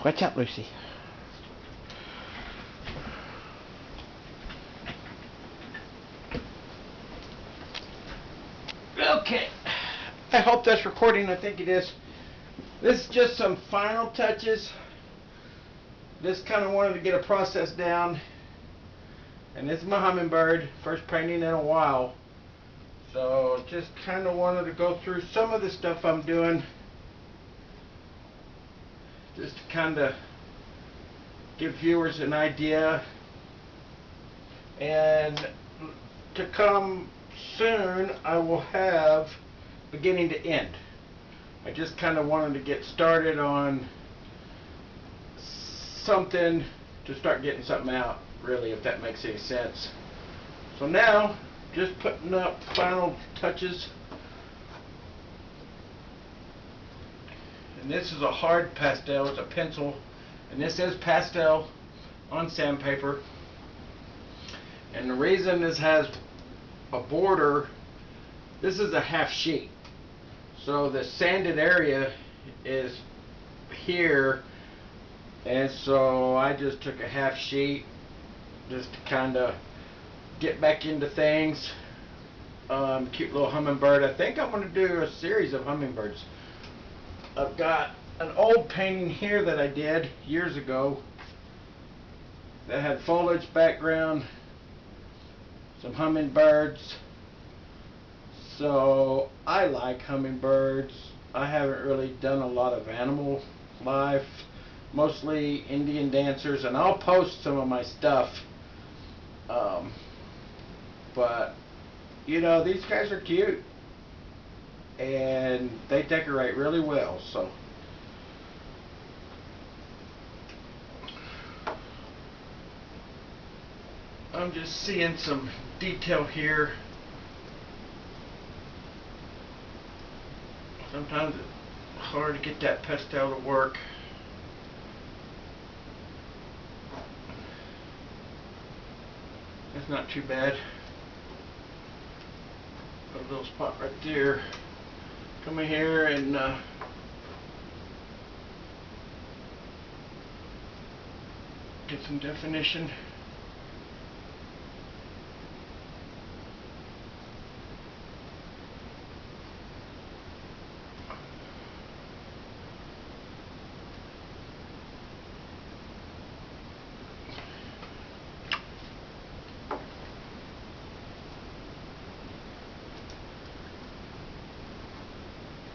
Watch out, Lucy. Okay, I hope that's recording. I think it is. This is just some final touches. Just kind of wanted to get a process down. And this is my hummingbird, first painting in a while. So just kind of wanted to go through some of the stuff I'm doing. Just to kind of give viewers an idea. And to come soon, I will have beginning to end. I just kind of wanted to get started on something to start getting something out, really, if that makes any sense. So now, just putting up final touches. And this is a hard pastel, it's a pencil, and this is pastel on sandpaper. And the reason this has a border, this is a half sheet. So the sanded area is here, and so I just took a half sheet just to kind of get back into things. Cute little hummingbird. I think I'm going to do a series of hummingbirds. I've got an old painting here that I did years ago that had foliage background, some hummingbirds. So I like hummingbirds. I haven't really done a lot of animal life, mostly Indian dancers, and I'll post some of my stuff. But you know, these guys are cute and they decorate really well. So I'm just seeing some detail here. Sometimes it's hard to get that pastel to work. That's not too bad. Put a little spot right there. Come in here and get some definition.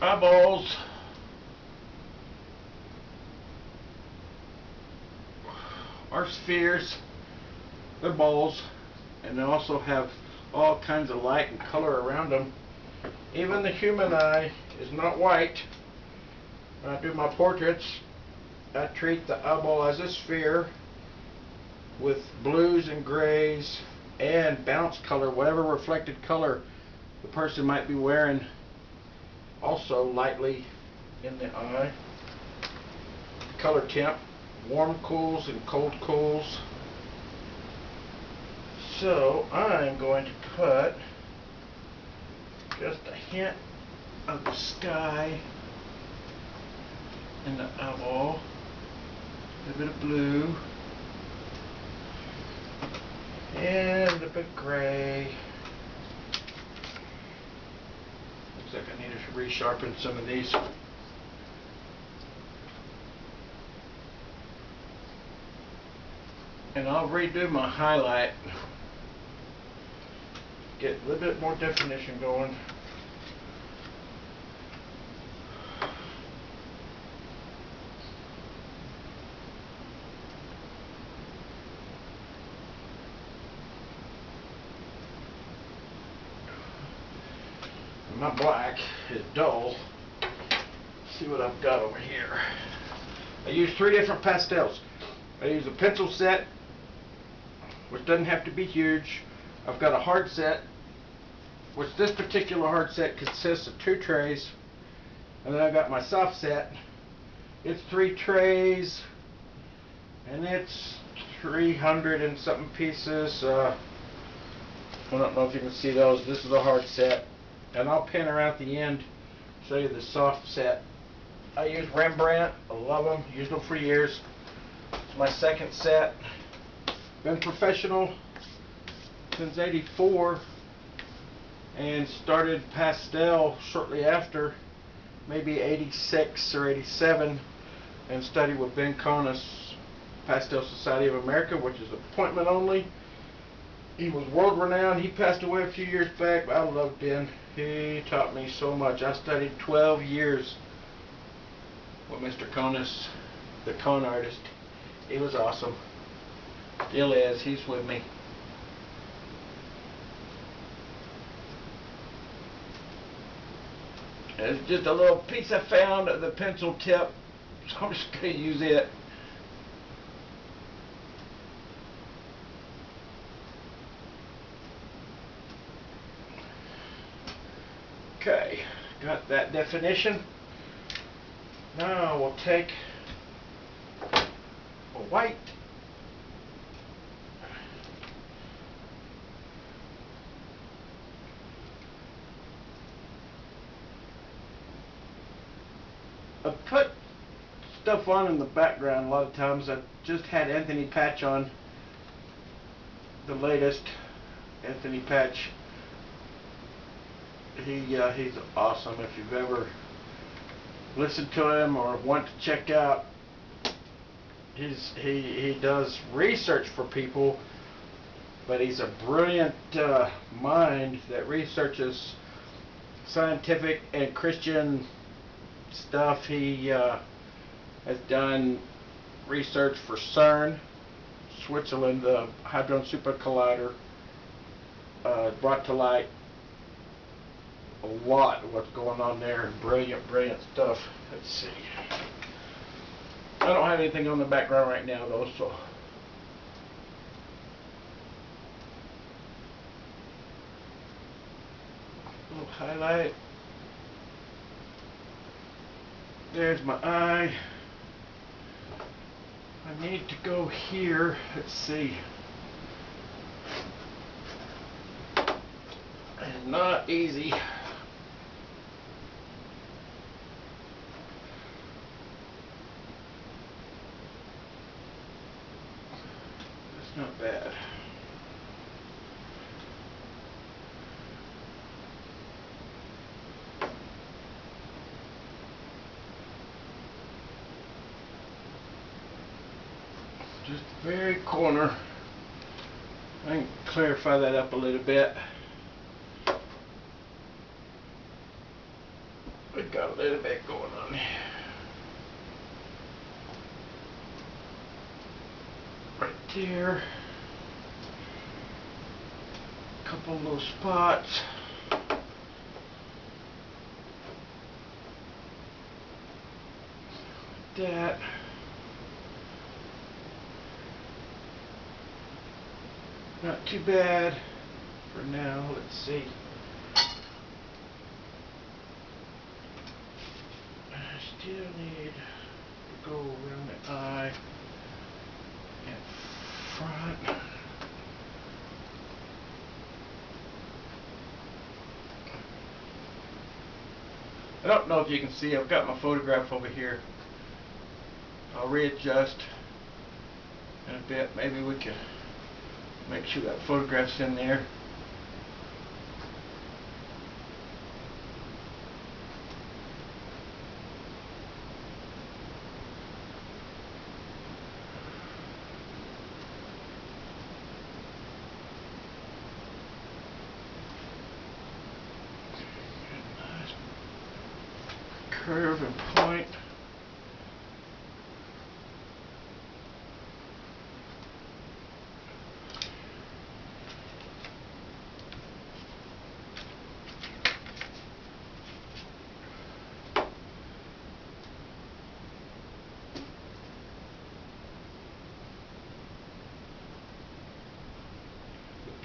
Eyeballs are spheres, they're balls, and they also have all kinds of light and color around them. Even the human eye is not white. When I do my portraits, I treat the eyeball as a sphere with blues and grays and bounce color, whatever reflected color the person might be wearing, also lightly in the eye. Color temp, warm cools and cold cools. So I'm going to put just a hint of the sky in the eyeball, a little bit of blue, and a bit of gray. Looks like I need to resharpen some of these. And I'll redo my highlight, get a little bit more definition going. My black is dull. Let's see what I've got over here. I use 3 different pastels. I use a pencil set, which doesn't have to be huge. I've got a hard set, which this particular hard set consists of 2 trays. And then I've got my soft set. It's 3 trays, and it's 300 and something pieces. I don't know if you can see those. This is a hard set. And I'll pin around at the end, show you the soft set. I use Rembrandt. I love them. Used them for years. It's my second set. Been professional since '84 and started pastel shortly after, maybe '86 or '87, and studied with Ben Conus, Pastel Society of America, which is appointment only. He was world renowned. He passed away a few years back, but I loved Ben. He taught me so much. I studied 12 years with Mr. Conus, the con artist. He was awesome. Still is. He's with me. It's just a little piece I found of the pencil tip, so I'm just going to use it. Okay, got that definition. Now we'll take a white. I put stuff on in the background a lot of times. I just had Anthony Patch on, the latest Anthony Patch. He's awesome. If you've ever listened to him or want to check out, he does research for people, but he's a brilliant mind that researches scientific and Christian stuff. He has done research for CERN, Switzerland, the Hadron Super Collider, brought to light a lot of what's going on there. Brilliant, brilliant stuff. Let's see. I don't have anything on the background right now though, so. A little highlight. There's my eye. I need to go here. Let's see. It's not easy. It's not bad. Just the very corner. I can clarify that up a little bit. We got a little bit going on here. Right there. Couple little spots. Like that. Not too bad for now. Let's see. I still need to go around the eye in front. I don't know if you can see, I've got my photograph over here. I'll readjust in a bit. Maybe we can make sure that photograph's in there. Nice curve and point.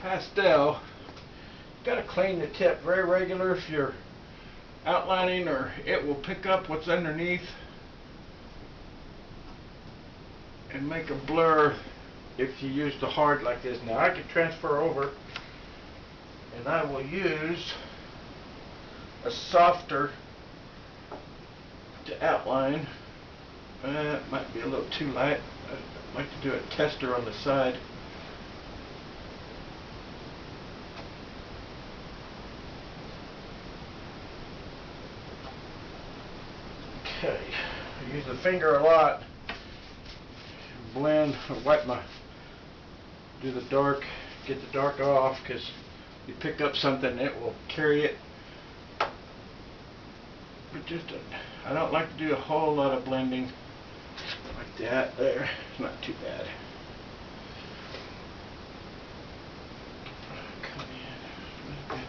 Pastel, got to clean the tip very regular if you're outlining, or it will pick up what's underneath and make a blur if you use the hard like this. Now I can transfer over and I will use a softer to to outline. It might be a little too light. I'd like to do a tester on the side. Okay, I use the finger a lot. Blend, do the dark, get the dark off, because you pick up something, it will carry it. But I don't like to do a whole lot of blending like that. There, it's not too bad. Come in a little bit.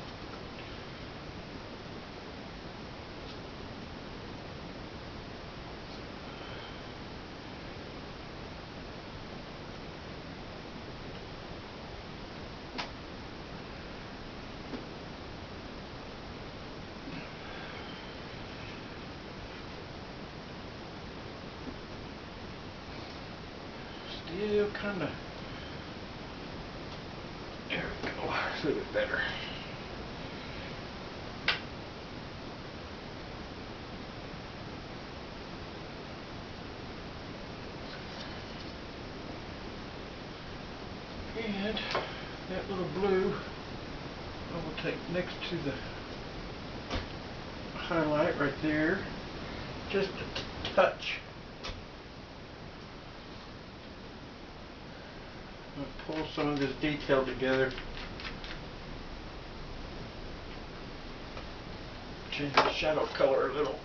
Still kind of, there we go, a little bit better. And that little blue I will take next to the highlight right there, just a touch. I'll pull some of this detail together. Change the shadow color a little.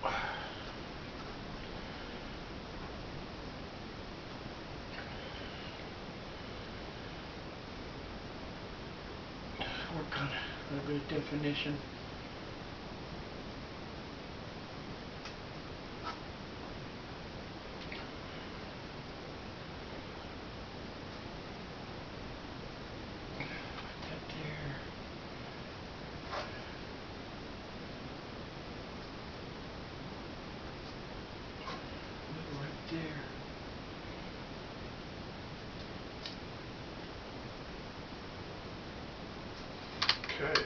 Work on a little bit of definition. Okay.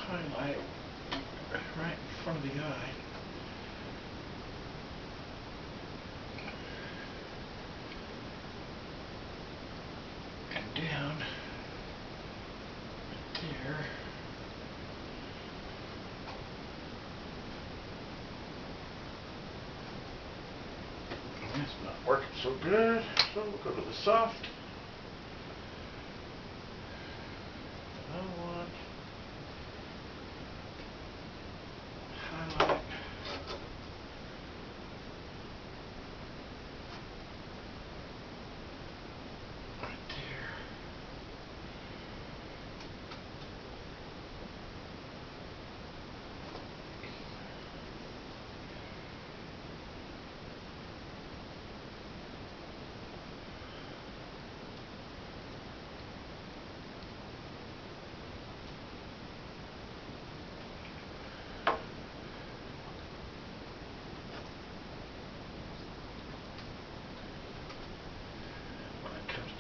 Highlight right in front of the eye. And down there. And that's not working so good, so we'll go to the soft. Highlight. Right there.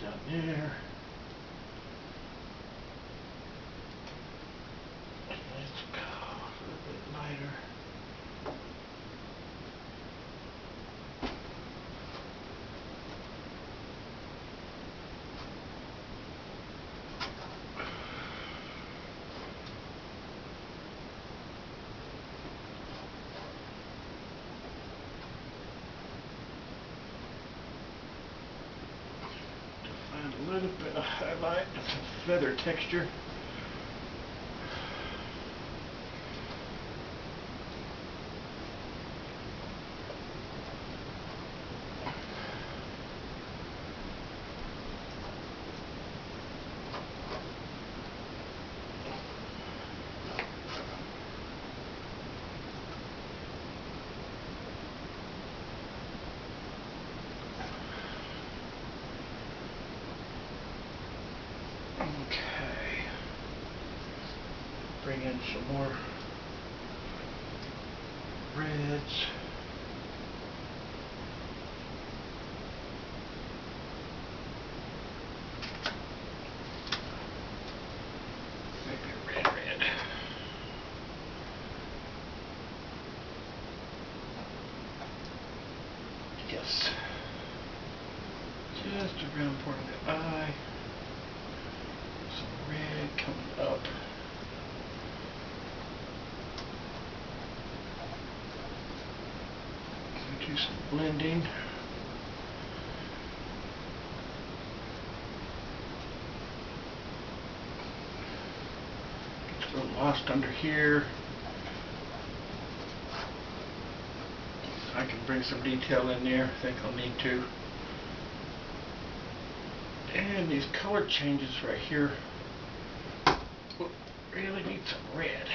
Down there. Let's go a little bit lighter. A little bit of highlight and some feather texture. in some more reds. Maybe red. Yes. Just around part of the eye. Some red coming up. Do some blending. Gets a little lost under here. I can bring some detail in there. I think I'll need to. And these color changes right here really need some red.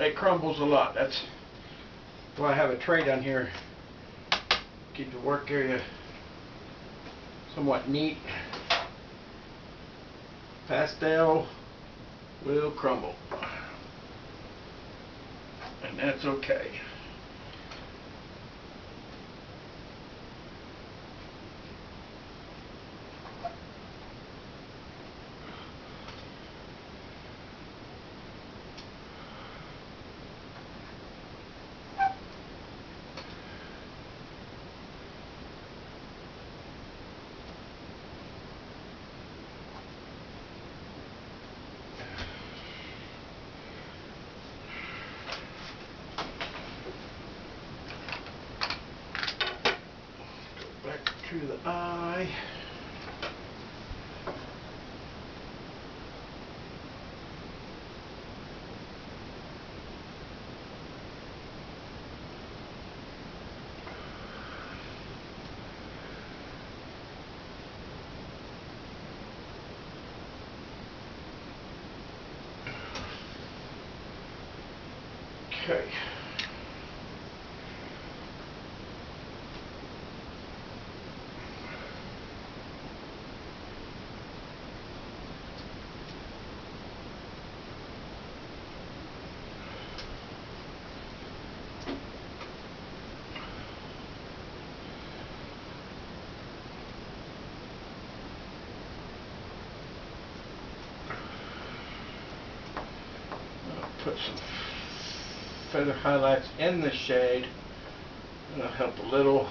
It crumbles a lot. That's why I have a tray down here. Keep the work area somewhat neat. Pastel will crumble, and that's okay. To the eye. Okay. Put some feather highlights in the shade. That'll help a little.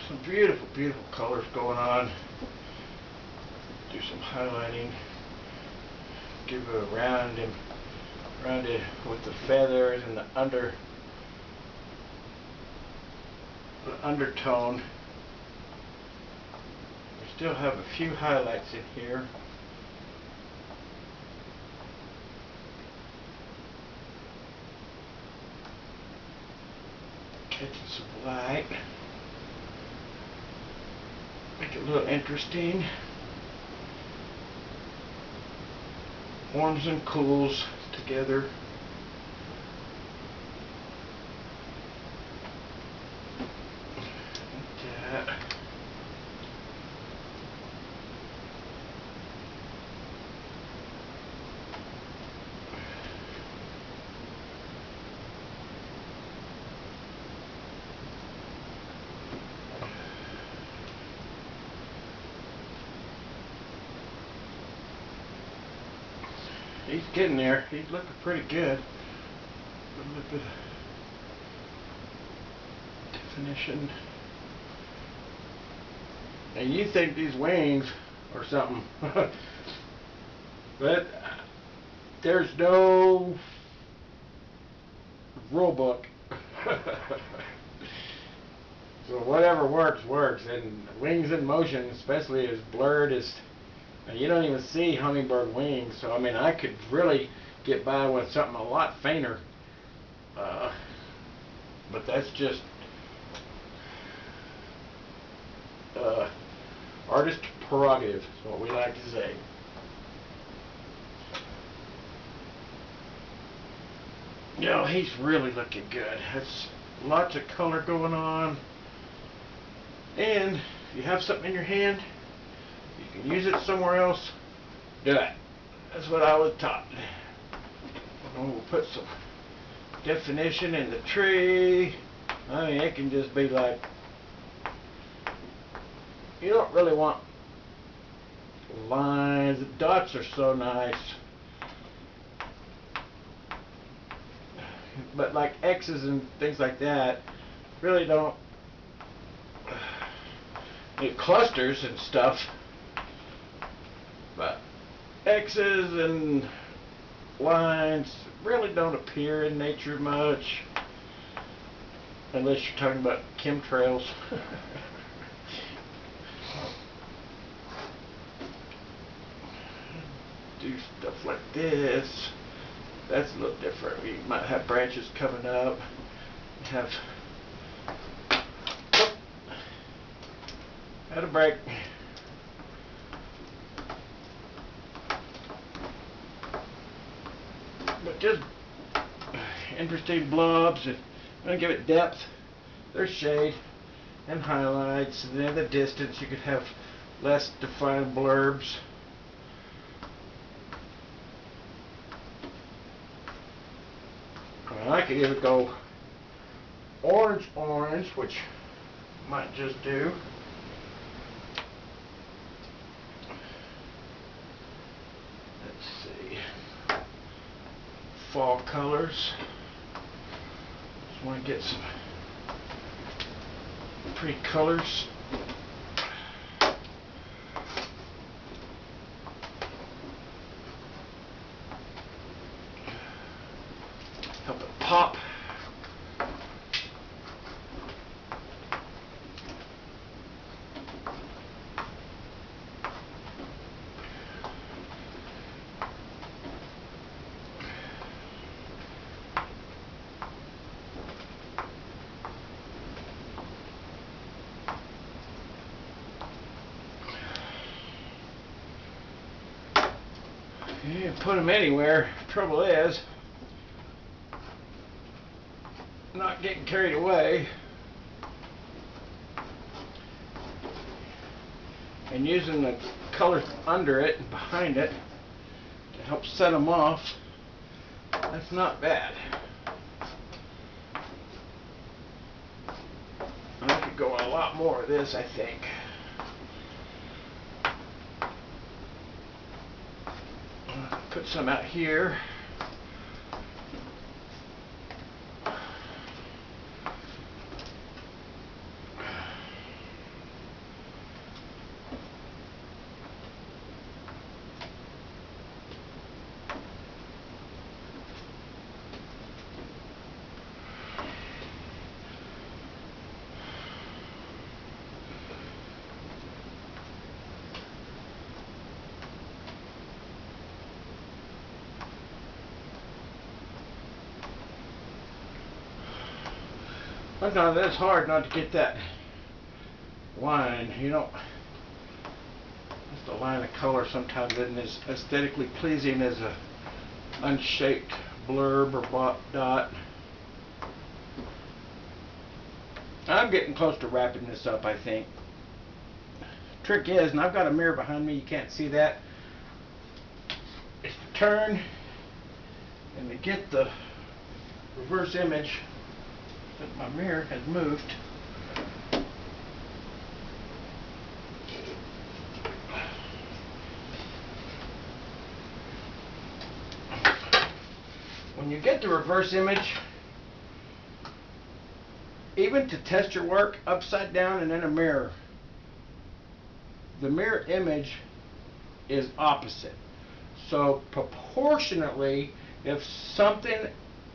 Some beautiful, beautiful colors going on. Do some highlighting. Give it a rounded with the feathers and the undertone. We still have a few highlights in here. Catching some light. Make it a little interesting. Warms and cools together. Like that. He's getting there. He's looking pretty good. A little bit of definition. And you think these wings or something, but there's no rule book. So whatever works, works. And wings in motion, especially as blurred as, you don't even see hummingbird wings. So I mean, I could really get by with something a lot fainter. But that's just artist prerogative, is what we like to say. You know, he's really looking good. That's lots of color going on. And if you have something in your hand, you can use it somewhere else, do it. That's what I was taught. And we'll put some definition in the tree. I mean, it can just be like, you don't really want lines. The dots are so nice. But like X's and things like that really don't. Clusters and stuff, but X's and lines really don't appear in nature much, unless you're talking about chemtrails. Do stuff like this. That's a little different. You might have branches coming up. Have had a break. But just interesting blobs. And I'm gonna give it depth. There's shade and highlights, and then the distance you could have less defined blurbs. I could even go orange, which might just do. Let's see. Fall colors. Just want to get some pretty colors. Help it pop. You can put them anywhere. Trouble is, not getting carried away and using the colors under it and behind it to help set them off. That's not bad. I could go a lot more of this, I think. Put some out here. Sometimes it's hard not to get that line. You know, just a line of color sometimes isn't as aesthetically pleasing as a unshaped blurb or dot. I'm getting close to wrapping this up, I think. Trick is, and I've got a mirror behind me, you can't see that, is to turn and to get the reverse image that my mirror has moved. you get the reverse image, even to test your work upside down and in a mirror, the mirror image is opposite. So proportionately, if something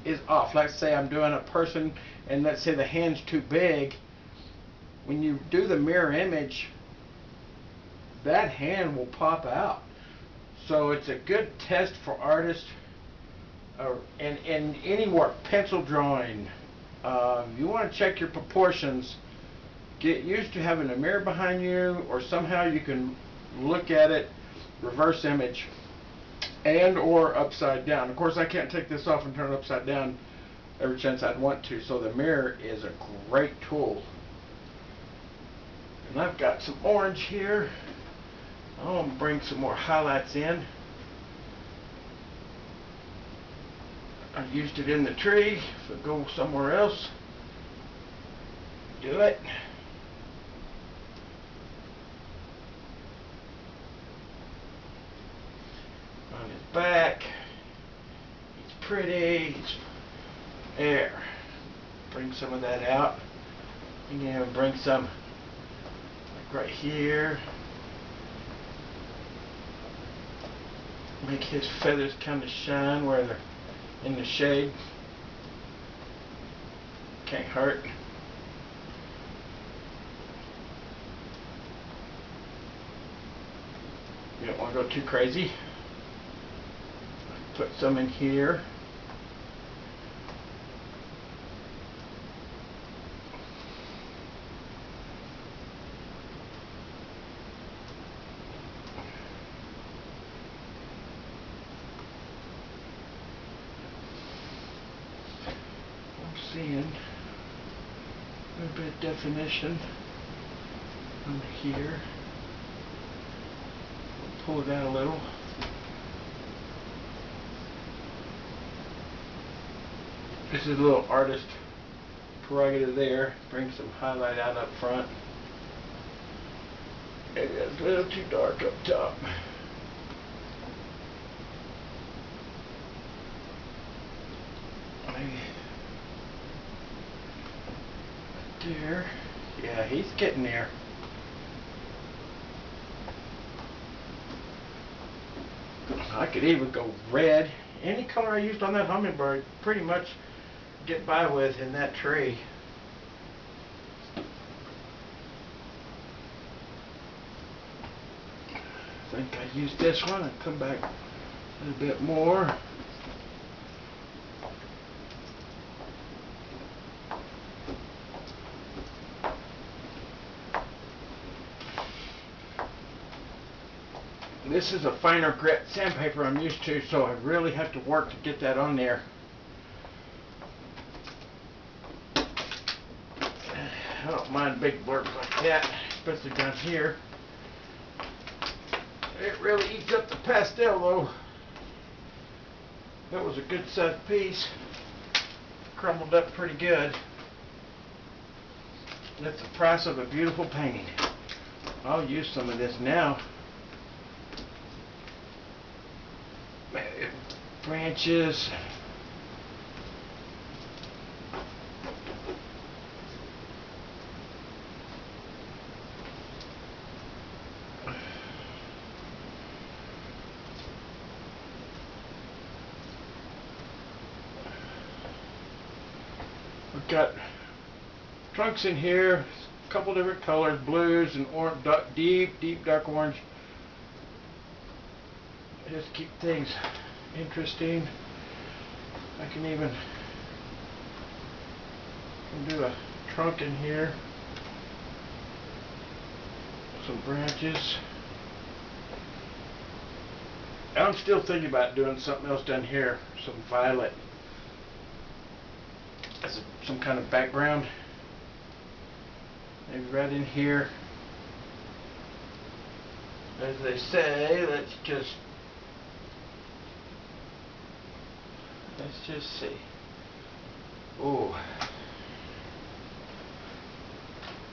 is off, let's say I'm doing a person and let's say the hand's too big, when you do the mirror image, that hand will pop out. So it's a good test for artists in any work, pencil drawing. You want to check your proportions. Get used to having a mirror behind you, or somehow you can look at it reverse image and or upside down. Of course, I can't take this off and turn it upside down every chance I'd want to, so the mirror is a great tool. And I've got some orange here. I'm going to bring some more highlights in. I used it in the tree. If I go somewhere else, do it. On his back, he's pretty. There. Bring some of that out. You can even bring some like right here. Make his feathers kind of shine where they're in the shade. Can't hurt. You don't want to go too crazy. Put some in here. Seeing a little bit of definition on here. Pull it out a little. This is a little artist prerogative there. Bring some highlight out up front. Maybe that's a little too dark up top. Maybe there. Yeah, he's getting there. I could even go red. Any color I used on that hummingbird, pretty much get by with in that tree. I think I used this one and come back a little bit more. This is a finer grit sandpaper I'm used to, so I really have to work to get that on there. I don't mind big blurbs like that, especially down here. It really eats up the pastel though. That was a good sized piece. Crumbled up pretty good. That's the price of a beautiful painting. I'll use some of this now. Branches. We've got trunks in here, a couple different colors, blues and orange, deep dark orange. Just keep things interesting. I can even do a trunk in here, some branches. I'm still thinking about doing something else down here, some violet as some kind of background, maybe right in here. As they say, let's just see. Ooh.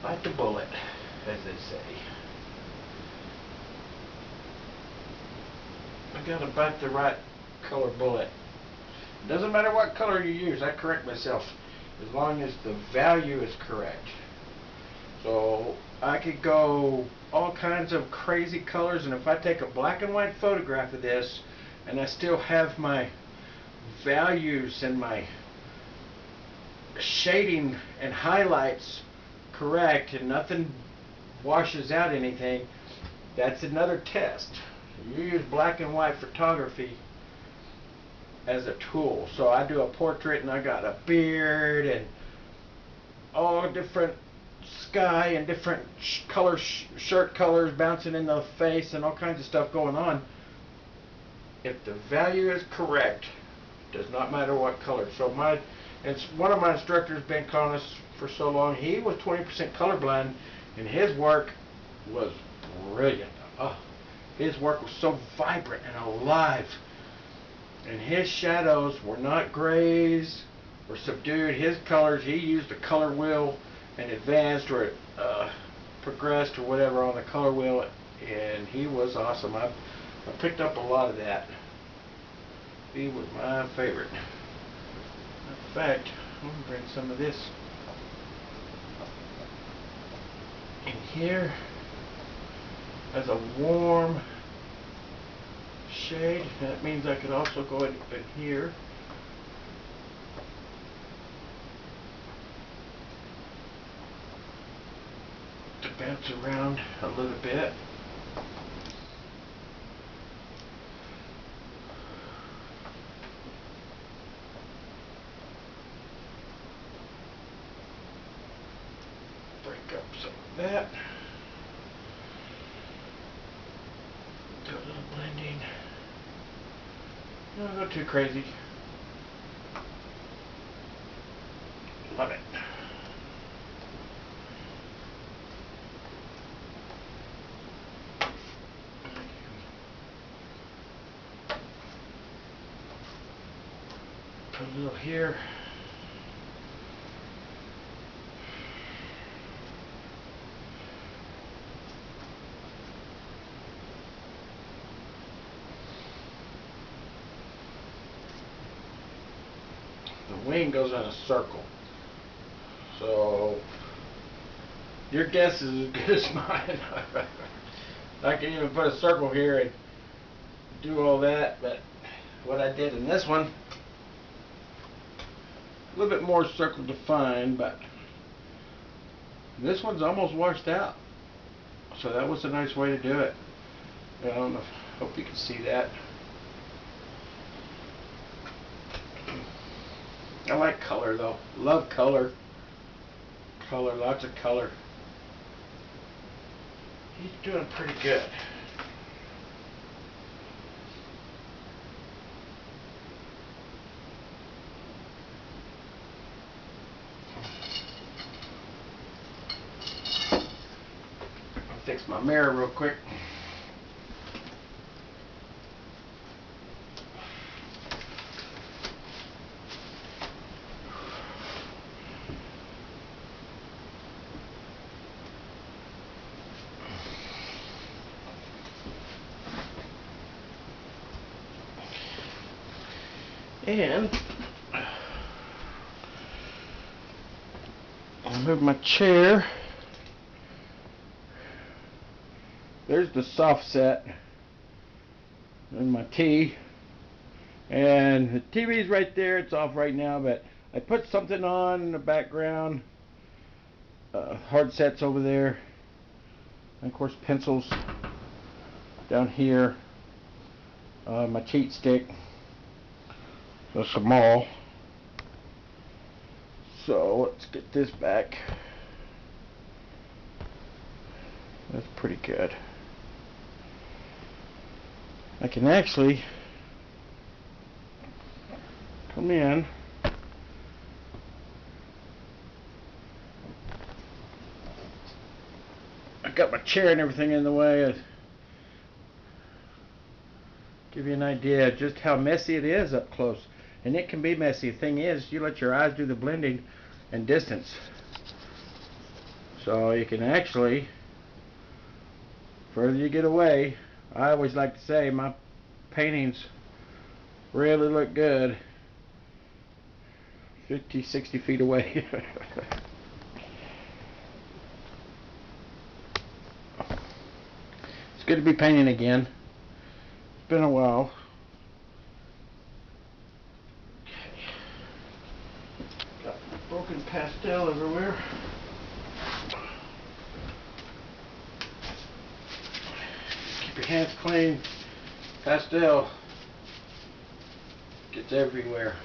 Bite the bullet, as they say. I gotta bite the right color bullet. Doesn't matter what color you use, I correct myself, as long as the value is correct. So I could go all kinds of crazy colors, and if I take a black and white photograph of this and I still have my values and my shading and highlights correct and nothing washes out anything, that's another test. You use black and white photography as a tool. So I do a portrait and I got a beard and all different sky and different shirt colors bouncing in the face and all kinds of stuff going on. If the value is correct, it does not matter what color. So it's one of my instructors been calling us for so long. He was 20% colorblind and his work was brilliant. Oh, his work was so vibrant and alive. And his shadows were not grays or subdued. His colors, he used a color wheel and advanced or progressed or whatever on the color wheel, and he was awesome. I picked up a lot of that. He was my favorite. In fact, I'm going to bring some of this in here as a warm shade. That means I could also go in here. To bounce around a little bit. Break up some of that. Do a little blending. Don't go too crazy. Love it. Put a little here. The wing goes in a circle. So your guess is as good as mine. I can even put a circle here and do all that, but what I did in this one, a little bit more circle defined, but this one's almost washed out. So that was a nice way to do it. I don't know, hope you can see that. I like color though. Love color. Color, lots of color. He's doing pretty good. I'll fix my mirror real quick. And I'll move my chair. There's the soft set and my tea. And the TV's right there. It's off right now, but I put something on in the background. Hard sets over there. And of course pencils down here. My cheat stick. So small. So let's get this back. That's pretty good. I can actually come in. I got my chair and everything in the way. Give you an idea of just how messy it is up close. And it can be messy. The thing is, you let your eyes do the blending and distance. So you can actually, further you get away, I always like to say my paintings really look good 50, 60 feet away. It's good to be painting again. It's been a while. Got broken pastel everywhere. Keep your hands clean. Pastel gets everywhere.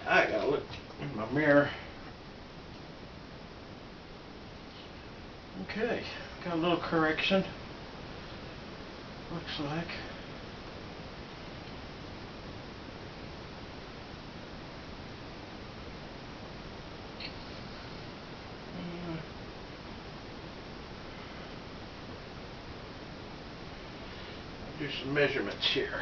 I gotta look in my mirror. Okay, got a little correction. Looks like. Do some measurements here.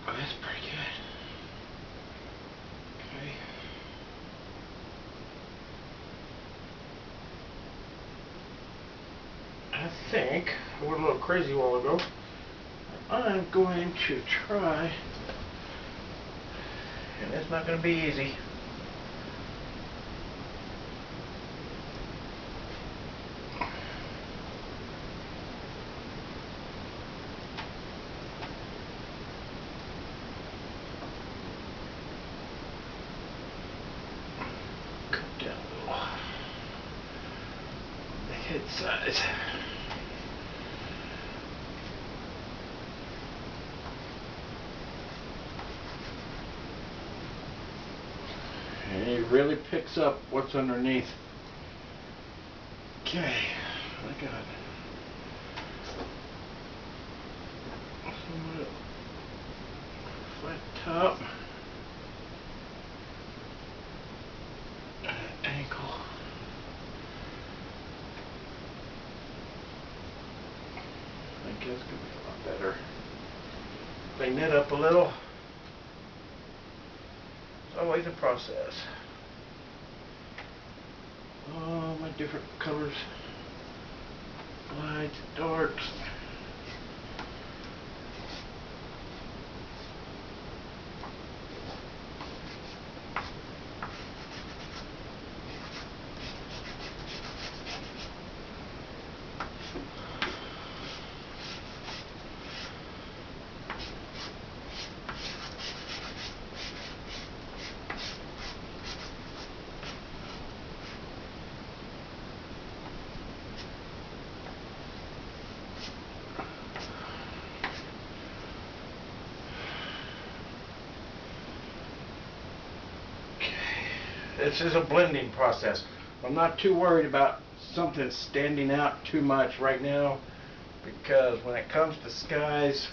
Oh, that's pretty good. Okay. I think I went a little crazy a while ago. I'm going to try, and it's not going to be easy. Cut down a little on the head size. And it really picks up what's underneath. Okay, I got somewhat flat top, ankle. I think that's gonna be a lot better. Clean that up a little. It's always a process. All my different colors, lights, darks. This is a blending process. I'm not too worried about something standing out too much right now, because when it comes to skies,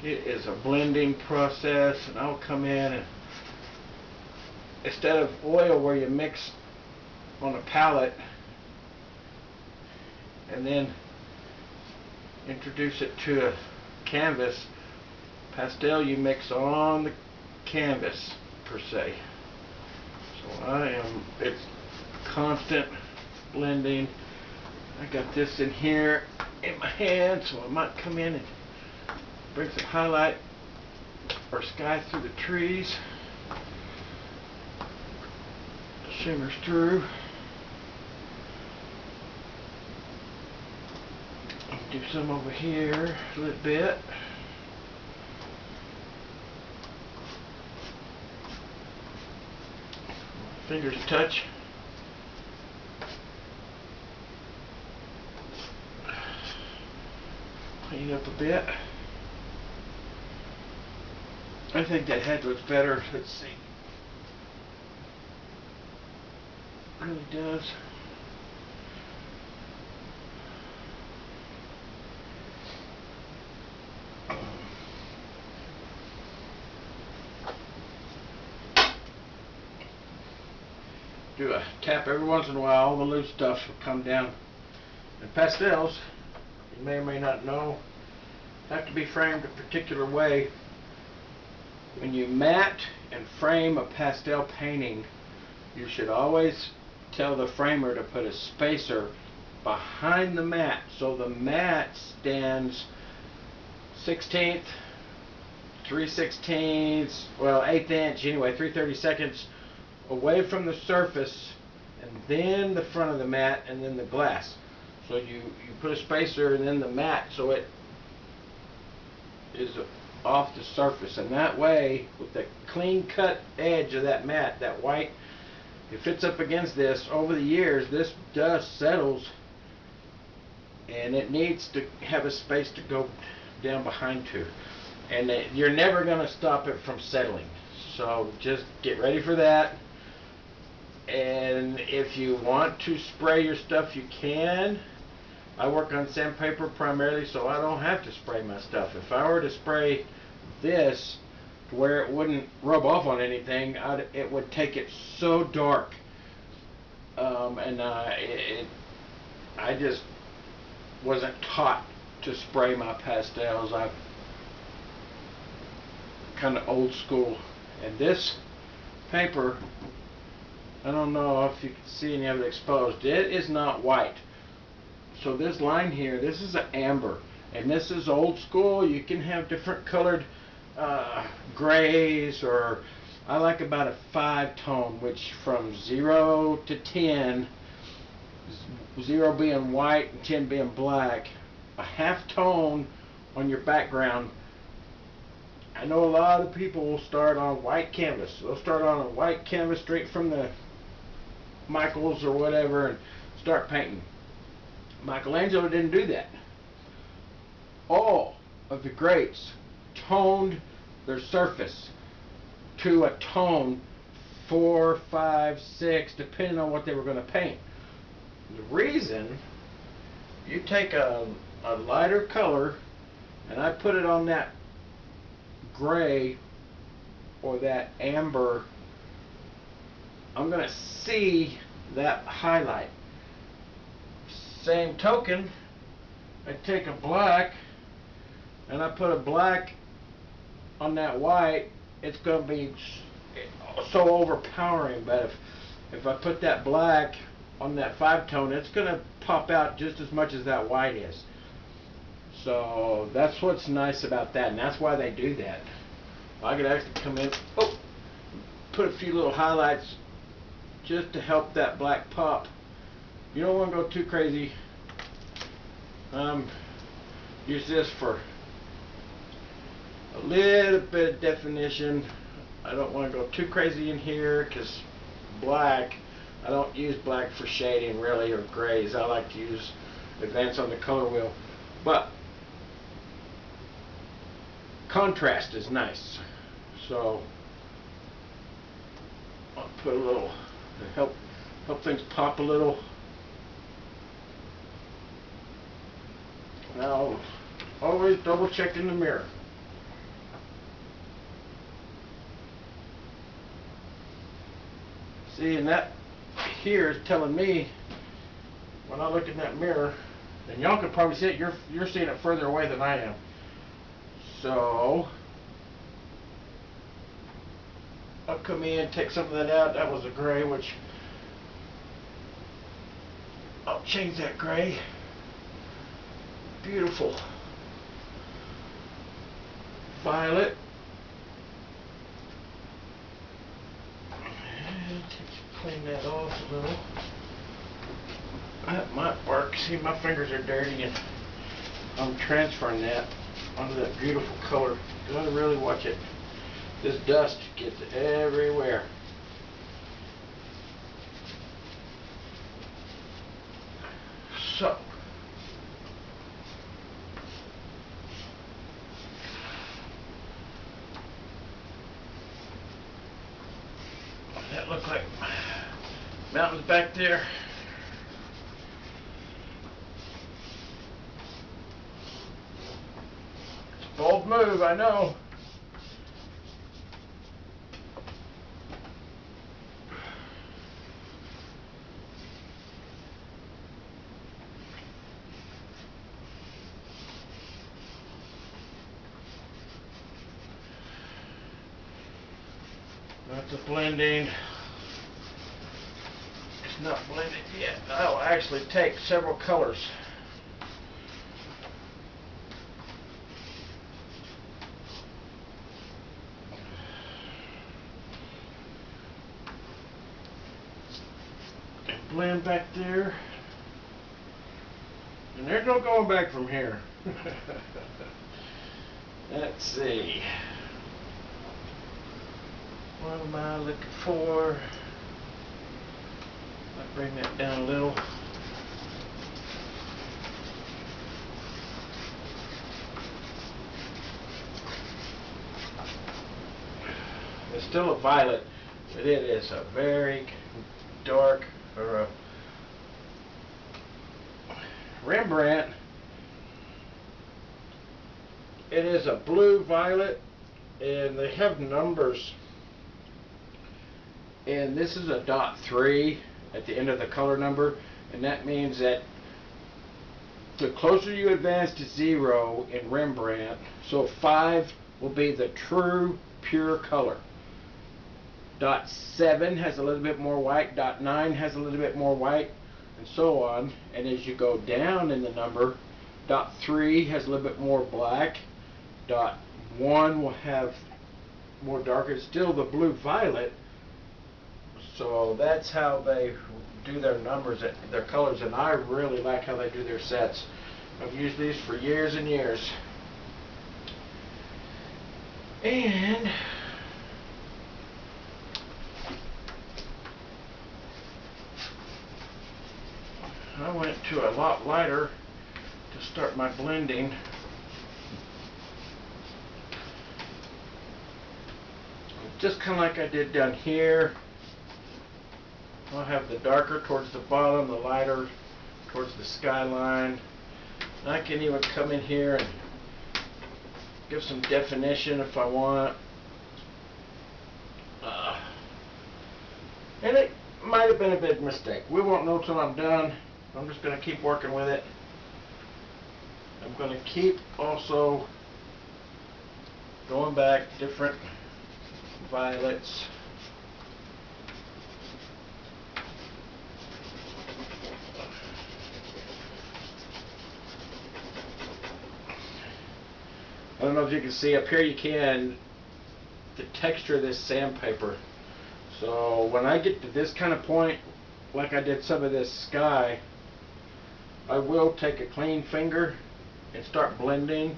it is a blending process, and I'll come in and instead of oil where you mix on a palette and then introduce it to a canvas, pastel you mix on the canvas per se. So it's constant blending. I got this in here in my hand, so I might come in and bring some highlight or sky through the trees. Shimmers through. Do some over here a little bit. Fingers touch. Clean up a bit. I think that head looks better. Let's see. It really does. Do a tap every once in a while. All the loose stuff will come down. And pastels, you may or may not know, have to be framed a particular way When you mat and frame a pastel painting, you should always tell the framer to put a spacer behind the mat so the mat stands 1/16, 3/16, well 1/8 inch anyway, 3/32 away from the surface, and then the front of the mat, and then the glass. So you put a spacer and then the mat so it is off the surface, and that way with the clean cut edge of that mat, that white, if it's up against this, over the years this dust settles and it needs to have a space to go down behind to, and you're never going to stop it from settling. So just get ready for that. And if you want to spray your stuff, you can. I work on sandpaper primarily, so I don't have to spray my stuff. If I were to spray this to where it wouldn't rub off on anything, it would take it so dark. I just wasn't taught to spray my pastels. I'm kind of old school. And this paper, I don't know if you can see any of it exposed. It is not white. So this line here, this is an amber, and this is old school. You can have different colored grays, or I like about a 5-tone, which from 0 to 10, 0 being white and 10 being black, a half tone on your background. I know a lot of people will start on white canvas. They'll start on a white canvas straight from the Michaels or whatever and start painting. Michelangelo didn't do that. All of the greats toned their surface to a tone 4, 5, 6, depending on what they were going to paint. The reason, you take a lighter color and I put it on that gray or that amber, I'm going to see that highlight. Same token, I take a black and I put a black on that white, it's going to be so overpowering. But if I put that black on that 5-tone, it's going to pop out just as much as that white is. So that's what's nice about that, and that's why they do that. I could actually come in, put a few little highlights just to help that black pop. You don't want to go too crazy. Use this for a little bit of definition. I don't want to go too crazy in here because black, I don't use black for shading really, or grays. I like to use advance on the color wheel. But contrast is nice. So I'll put a little, help things pop a little. Now, always double check in the mirror. See, and that here is telling me, when I look in that mirror, and y'all can probably see it, you're seeing it further away than I am. So I'll come in, take some of that out. That was a gray, which I'll change that gray. Beautiful violet. And clean that off a little. That might work. See, my fingers are dirty and I'm transferring that onto that beautiful color. Gotta really watch it. This dust gets everywhere. So that looked like mountains back there. It's a bold move, I know. the blending. It's not blended yet. I'll actually take several colors. And blend back there. And there's no going back from here. Let's see. What am I looking for? I'll bring that down a little. It's still a violet, but it is a very dark, or a Rembrandt. It is a blue violet, and they have numbers. And this is a .3 at the end of the color number, and that means that the closer you advance to 0 in Rembrandt, so 5 will be the true pure color. .7 has a little bit more white, .9 has a little bit more white, and so on. And as you go down in the number, .3 has a little bit more black, .1 will have more darker. It's still the blue violet. So that's how they do their numbers, their colors, and I really like how they do their sets. I've used these for years and years. And I went to a lot lighter to start my blending. Just kind of like I did down here. I'll have the darker towards the bottom, the lighter towards the skyline. And I can even come in here and give some definition if I want. And it might have been a big mistake. We won't know till I'm done. I'm just going to keep working with it. I'm going to keep also going back different violets. I don't know if you can see up here, you can, the texture of this sandpaper. So when I get to this kind of point, like I did some of this sky, I will take a clean finger and start blending,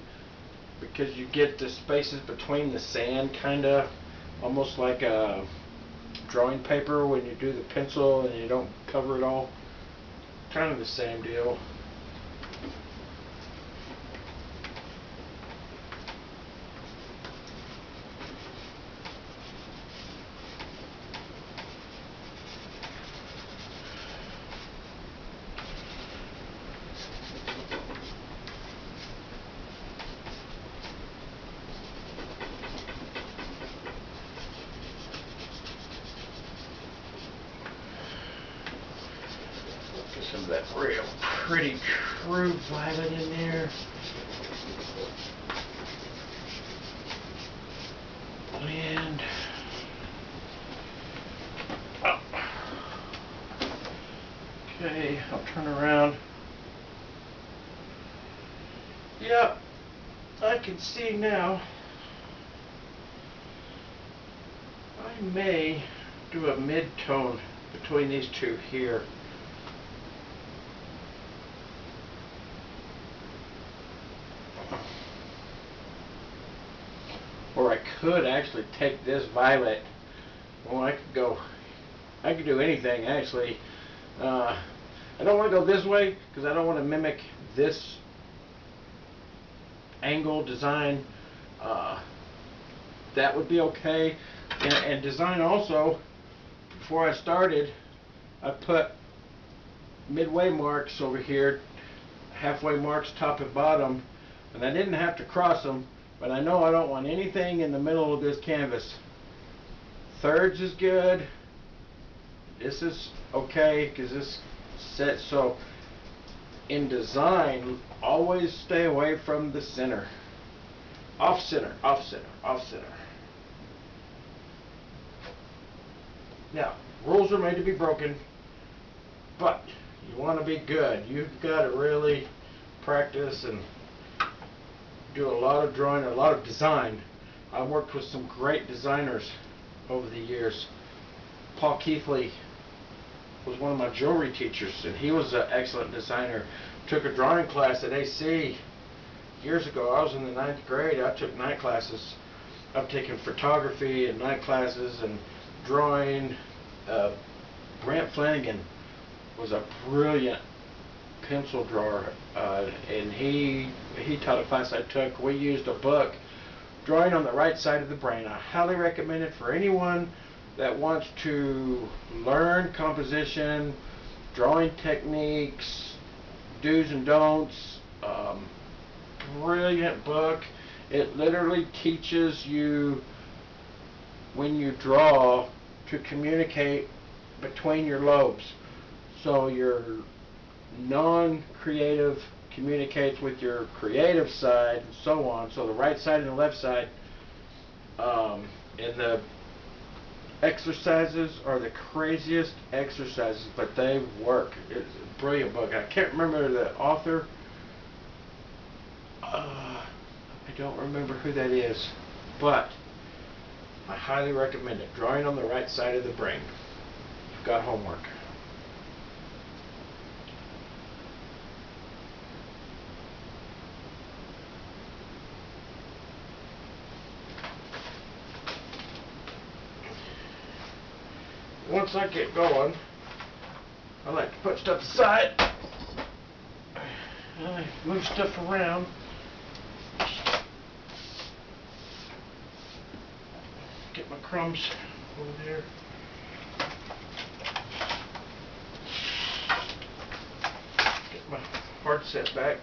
because you get the spaces between the sand kind of almost like a drawing paper when you do the pencil and you don't cover it all. Kind of the same deal. Some of that real pretty true violet in there. And oh. Okay, I'll turn around. Yeah, I can see now. I may do a mid-tone between these two here. Or I could actually take this violet. Well, I could do anything actually. I don't want to go this way because I don't want to mimic this angle design. That would be okay. And design also, before I started, I put midway marks over here, halfway marks top and bottom, and I didn't have to cross them. But I know I don't want anything in the middle of this canvas. Thirds is good. This is okay because this set. So in design, always stay away from the center. Off center, off center, off center. Now, rules are made to be broken, but you want to be good. You've got to really practice and do a lot of drawing, a lot of design. I worked with some great designers over the years. Paul Keithley was one of my jewelry teachers, and he was an excellent designer. Took a drawing class at AC years ago. I was in the 9th grade. I took night classes. I've taken photography and night classes and drawing. Grant Flanagan was a brilliant pencil drawer, and he taught a class I took. We used a book, Drawing on the Right Side of the Brain. I highly recommend it for anyone that wants to learn composition, drawing techniques, do's and don'ts. Brilliant book. It literally teaches you, when you draw, to communicate between your lobes. So your non-creative communicates with your creative side, and so on. So the right side and the left side. And the exercises are the craziest exercises, but they work. It's a brilliant book. I can't remember the author. I don't remember who that is, but I highly recommend it. Drawing on the Right Side of the Brain. You've got homework. Once I get going, I like to put stuff aside. I move stuff around. Get my crumbs over there. Get my hard set back.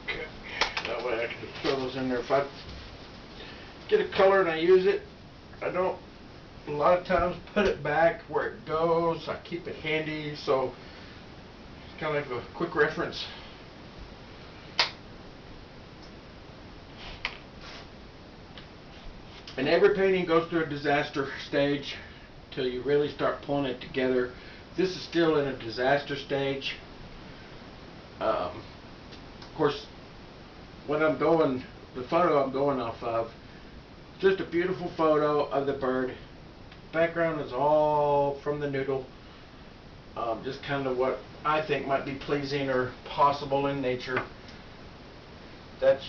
Okay, that way I can throw those in there. If I get a color and I use it, I don't a lot of times put it back where it goes. I keep it handy, so it's kind of like a quick reference. And every painting goes through a disaster stage till you really start pulling it together. This is still in a disaster stage. Of course, when I'm going, the photo I'm going off of, just a beautiful photo of the bird. Background is all from the noodle. Just kind of what I think might be pleasing or possible in nature. That's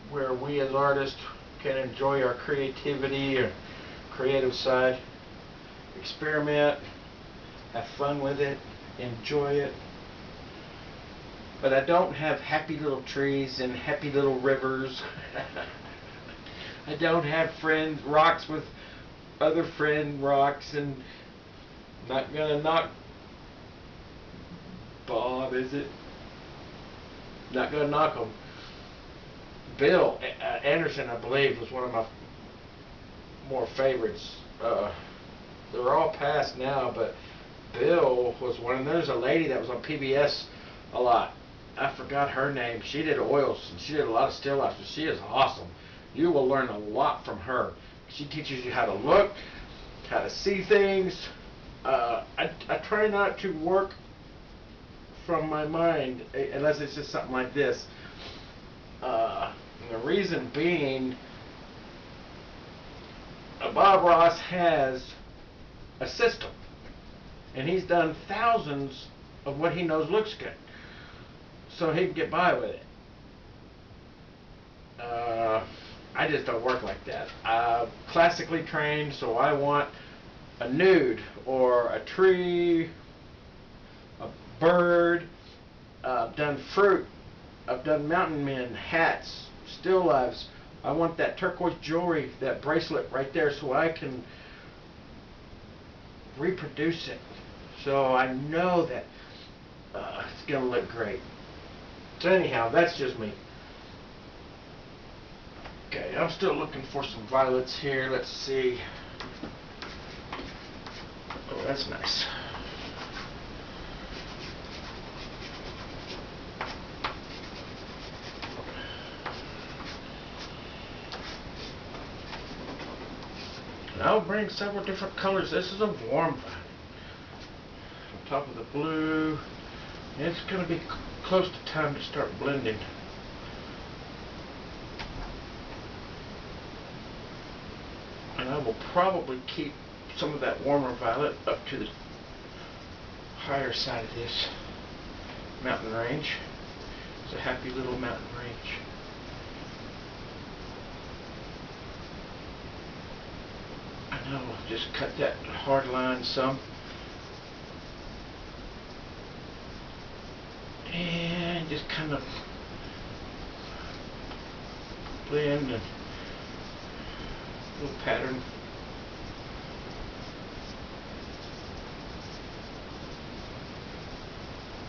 where we as artists can enjoy our creativity or creative side. Experiment, have fun with it, enjoy it. But I don't have happy little trees and happy little rivers. I don't have friends, rocks with other friend rocks, and not gonna knock Bob, is it? Not gonna knock them. Bill Anderson, I believe, was one of my more favorites. They're all past now, but Bill was one. And there's a lady that was on PBS a lot. I forgot her name. She did oils and she did a lot of still lifes. She is awesome. You will learn a lot from her. She teaches you how to look, how to see things. I try not to work from my mind unless it's just something like this. And the reason being, Bob Ross has a system, and he's done thousands of what he knows looks good, so he can get by with it. I just don't work like that. I'm classically trained, so I want a nude or a tree, a bird. I've done fruit. I've done mountain men, hats, still lifes. I want that turquoise jewelry, that bracelet right there, so I can reproduce it. So I know that it's going to look great. So anyhow, that's just me. Okay, I'm still looking for some violets here. Let's see. Oh, that's nice. And I'll bring several different colors. This is a warm violet. On top of the blue. And it's going to be close to time to start blending. And I will probably keep some of that warmer violet up to the higher side of this mountain range. It's a happy little mountain range. And I will just cut that hard line some. And just kind of blend and little pattern.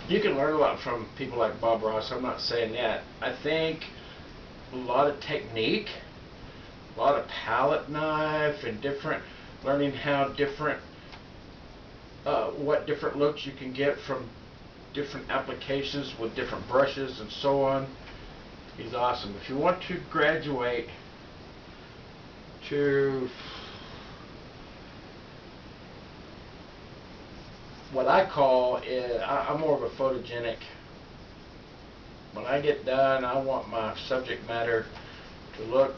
You can learn a lot from people like Bob Ross. I'm not saying that. I think a lot of technique, a lot of palette knife, and learning how different, what different looks you can get from different applications with different brushes and so on is awesome. If you want to graduate to what I call I'm more of a photogenic. When I get done, I want my subject matter to look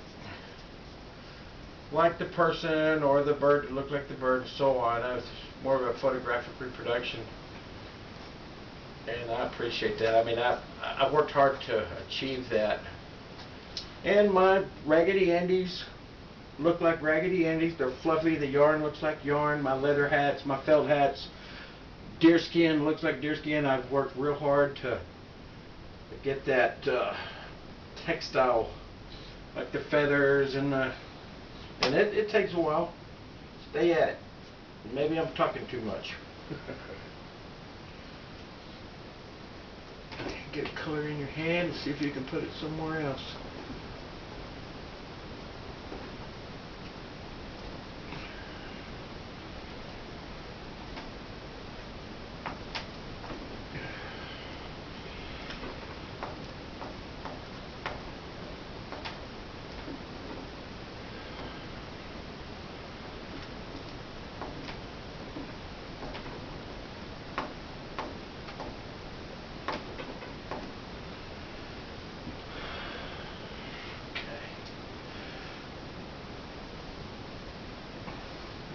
like the person or the bird to look like the bird and so on. It's more of a photographic reproduction, and I appreciate that. I mean, I've worked hard to achieve that. And my Raggedy Andes look like Raggedy Andes. They're fluffy. The yarn looks like yarn. My leather hats, my felt hats, deerskin looks like deerskin. I've worked real hard to get that textile, like the feathers and it takes a while. Stay at it. Maybe I'm talking too much. Get a color in your hand and see if you can put it somewhere else.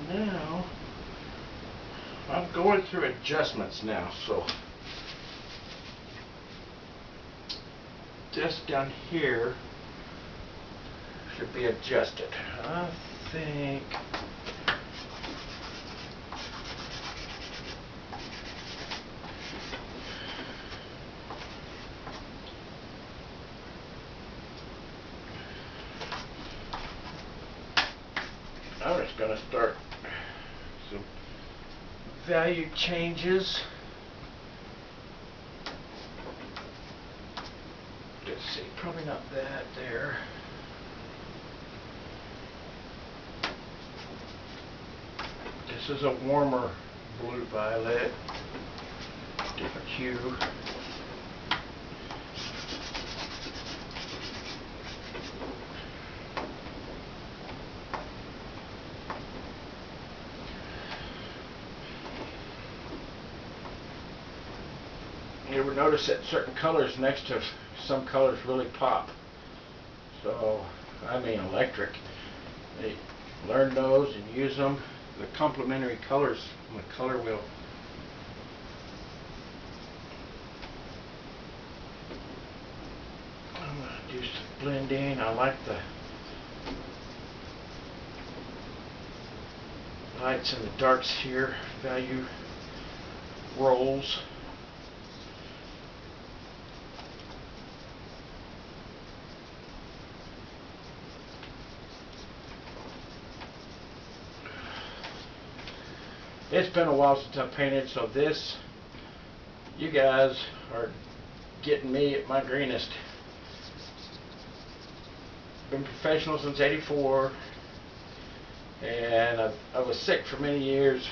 Now, I'm going through adjustments now, so this down here should be adjusted. I think I'm just going to start some value changes. Let's see, probably not that there. This is a warmer blue violet, different hue. You ever notice that certain colors next to some colors really pop? So, I mean electric. They learn those and use them. The complementary colors on the color wheel. I'm going to do some blending. I like the lights and the darks here. Value rolls. It's been a while since I painted, so this, you guys are getting me at my greenest. Been professional since '84, and I was sick for many years.